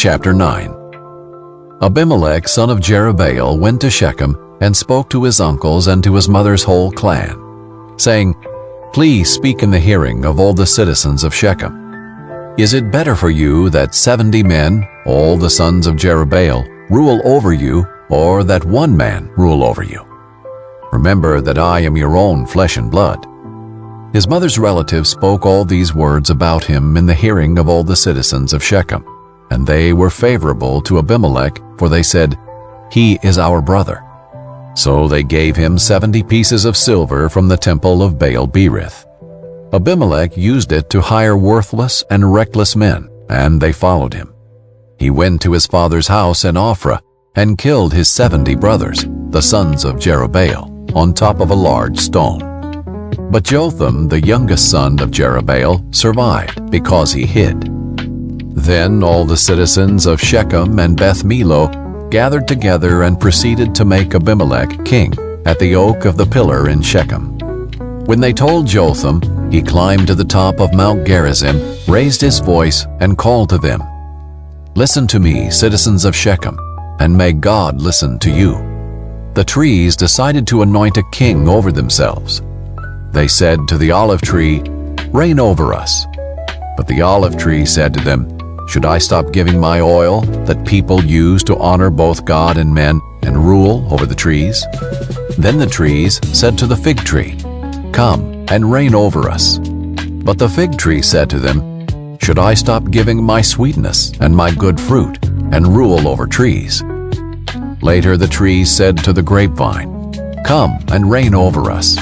chapter 9. Abimelech, son of Jerubbaal, went to Shechem and spoke to his uncles and to his mother's whole clan, saying, "Please speak in the hearing of all the citizens of Shechem. Is it better for you that 70 men, all the sons of Jerubbaal, rule over you, or that one man rule over you? Remember that I am your own flesh and blood." His mother's relatives spoke all these words about him in the hearing of all the citizens of Shechem, and they were favorable to Abimelech, for they said, "He is our brother." So they gave him 70 pieces of silver from the temple of Baal-berith. Abimelech used it to hire worthless and reckless men, and they followed him. He went to his father's house in Ophrah and killed his 70 brothers, the sons of Jerubbaal, on top of a large stone. But Jotham, the youngest son of Jerubbaal, survived because he hid. Then all the citizens of Shechem and Beth Millo gathered together and proceeded to make Abimelech king at the oak of the pillar in Shechem. When they told Jotham, he climbed to the top of Mount Gerizim, raised his voice, and called to them, "Listen to me, citizens of Shechem, and may God listen to you." The trees decided to anoint a king over themselves. They said to the olive tree, "Reign over us." But the olive tree said to them, "Should I stop giving my oil that people use to honor both God and men and rule over the trees?" Then the trees said to the fig tree, "Come and reign over us." But the fig tree said to them, "Should I stop giving my sweetness and my good fruit and rule over trees?" Later the trees said to the grapevine, "Come and reign over us."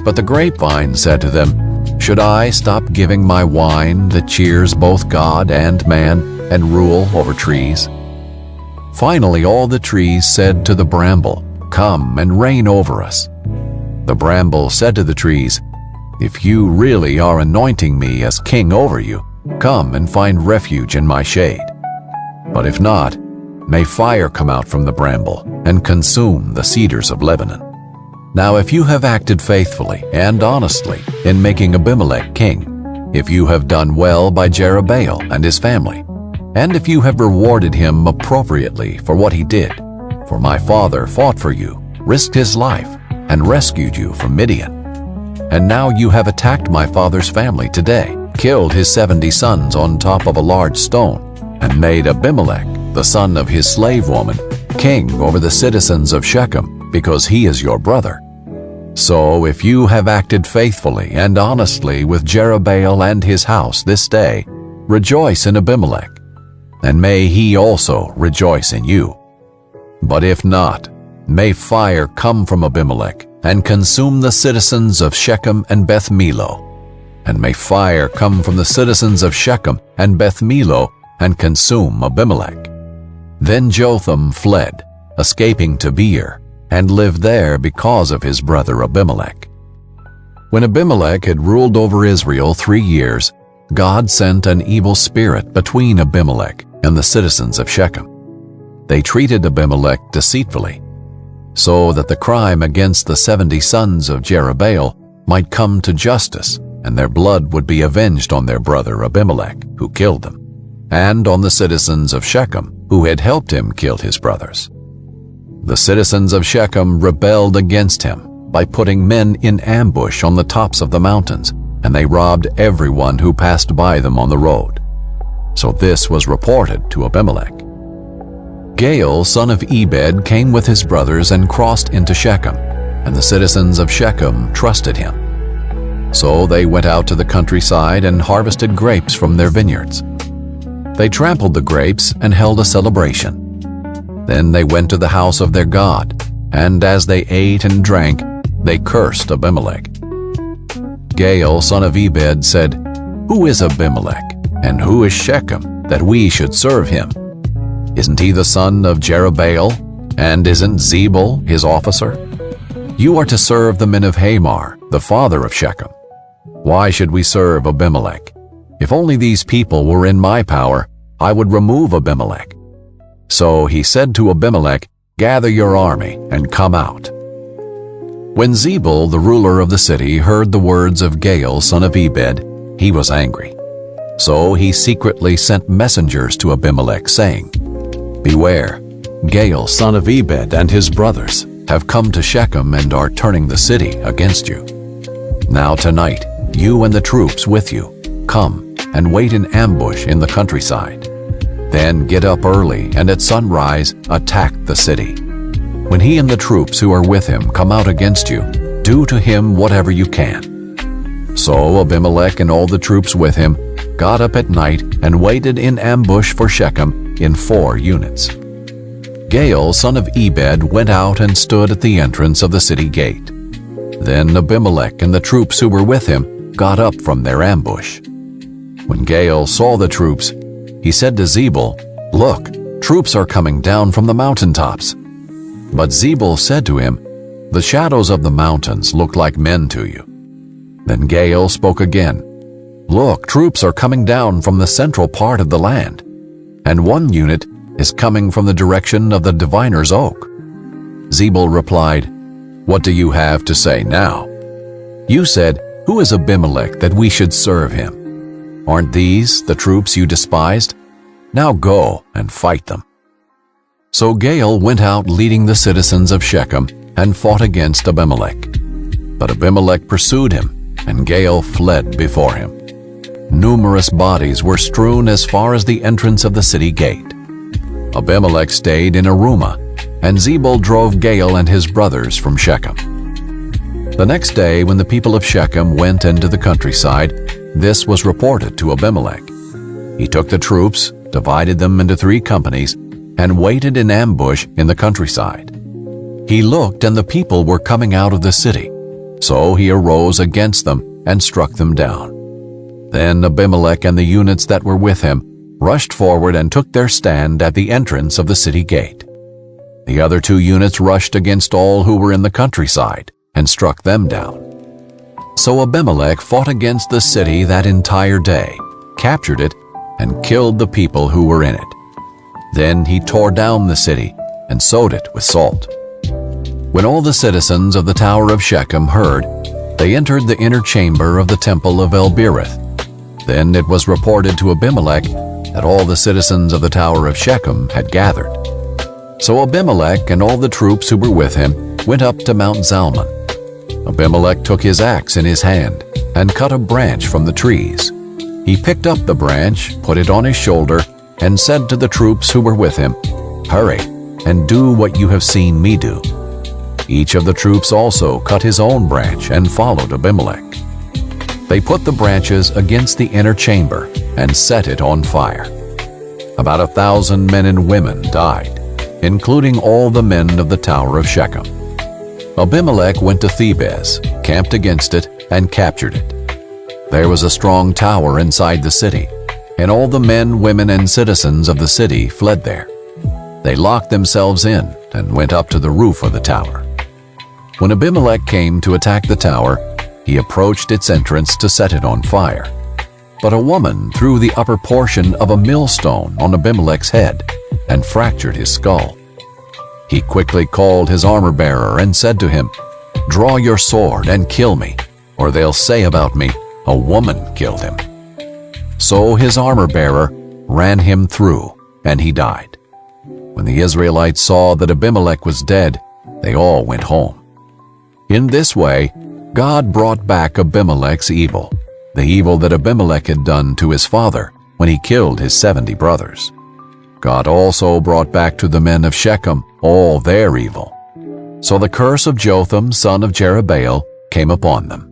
But the grapevine said to them, "Should I stop giving my wine that cheers both God and man and rule over trees?" Finally all the trees said to the bramble, "Come and reign over us." The bramble said to the trees, "If you really are anointing me as king over you, come and find refuge in my shade. But if not, may fire come out from the bramble and consume the cedars of Lebanon." Now if you have acted faithfully and honestly in making Abimelech king, if you have done well by Jerubbaal and his family, and if you have rewarded him appropriately for what he did, for my father fought for you, risked his life, and rescued you from Midian. And now you have attacked my father's family today, killed his 70 sons on top of a large stone, and made Abimelech, the son of his slave woman, king over the citizens of Shechem, because he is your brother. So if you have acted faithfully and honestly with Jerubbaal and his house this day, rejoice in Abimelech, and may he also rejoice in you. But if not, may fire come from Abimelech and consume the citizens of Shechem and Beth Millo, and may fire come from the citizens of Shechem and Beth Millo and consume Abimelech. Then Jotham fled, escaping to Beer, and lived there because of his brother Abimelech. When Abimelech had ruled over Israel 3 years, God sent an evil spirit between Abimelech and the citizens of Shechem. They treated Abimelech deceitfully, so that the crime against the 70 sons of Jerubbaal might come to justice, and their blood would be avenged on their brother Abimelech, who killed them, and on the citizens of Shechem, who had helped him kill his brothers. The citizens of Shechem rebelled against him by putting men in ambush on the tops of the mountains, and they robbed everyone who passed by them on the road. So this was reported to Abimelech. Gaal, son of Ebed, came with his brothers and crossed into Shechem, and the citizens of Shechem trusted him. So they went out to the countryside and harvested grapes from their vineyards. They trampled the grapes and held a celebration. Then they went to the house of their God, and as they ate and drank, they cursed Abimelech. Gaal, son of Ebed, said, "Who is Abimelech, and who is Shechem, that we should serve him? Isn't he the son of Jerubbaal, and isn't Zebul his officer? You are to serve the men of Hamor, the father of Shechem. Why should we serve Abimelech? If only these people were in my power, I would remove Abimelech." So he said to Abimelech, "Gather your army and come out." When Zebul, the ruler of the city, heard the words of Gaal, son of Ebed, he was angry. So he secretly sent messengers to Abimelech, saying, "Beware, Gaal son of Ebed and his brothers have come to Shechem and are turning the city against you. Now tonight, you and the troops with you, come and wait in ambush in the countryside. Then get up early and at sunrise attack the city. When he and the troops who are with him come out against you, do to him whatever you can." So Abimelech and all the troops with him got up at night and waited in ambush for Shechem in 4 units. Gaal son of Ebed went out and stood at the entrance of the city gate. Then Abimelech and the troops who were with him got up from their ambush. When Gaal saw the troops, he said to Zebul, "Look, troops are coming down from the mountaintops." But Zebul said to him, "The shadows of the mountains look like men to you." Then Gaal spoke again, "Look, troops are coming down from the central part of the land, and 1 unit is coming from the direction of the diviner's oak." Zebul replied, "What do you have to say now? You said, 'Who is Abimelech that we should serve him?' Aren't these the troops you despised? Now go and fight them." So Gaal went out leading the citizens of Shechem and fought against Abimelech. But Abimelech pursued him, and Gaal fled before him. Numerous bodies were strewn as far as the entrance of the city gate. Abimelech stayed in Arumah, and Zebul drove Gaal and his brothers from Shechem. The next day, when the people of Shechem went into the countryside, this was reported to Abimelech. He took the troops, divided them into 3 companies, and waited in ambush in the countryside. He looked, and the people were coming out of the city. So he arose against them and struck them down. Then Abimelech and the units that were with him rushed forward and took their stand at the entrance of the city gate. The other 2 units rushed against all who were in the countryside and struck them down. So Abimelech fought against the city that entire day, captured it, and killed the people who were in it. Then he tore down the city and sowed it with salt. When all the citizens of the Tower of Shechem heard, they entered the inner chamber of the temple of El-Berith. Then it was reported to Abimelech that all the citizens of the Tower of Shechem had gathered. So Abimelech and all the troops who were with him went up to Mount Zalmon. Abimelech took his axe in his hand and cut a branch from the trees. He picked up the branch, put it on his shoulder, and said to the troops who were with him, "Hurry, and do what you have seen me do." Each of the troops also cut his own branch and followed Abimelech. They put the branches against the inner chamber and set it on fire. About 1,000 men and women died, including all the men of the Tower of Shechem. Abimelech went to Thebez, camped against it, and captured it. There was a strong tower inside the city, and all the men, women, and citizens of the city fled there. They locked themselves in and went up to the roof of the tower. When Abimelech came to attack the tower, he approached its entrance to set it on fire. But a woman threw the upper portion of a millstone on Abimelech's head and fractured his skull. He quickly called his armor-bearer and said to him, "Draw your sword and kill me, or they'll say about me, 'A woman killed him.'" So his armor-bearer ran him through, and he died. When the Israelites saw that Abimelech was dead, they all went home. In this way, God brought back Abimelech's evil, the evil that Abimelech had done to his father when he killed his 70 brothers. God also brought back to the men of Shechem all their evil. So the curse of Jotham, son of Jerubbaal, came upon them.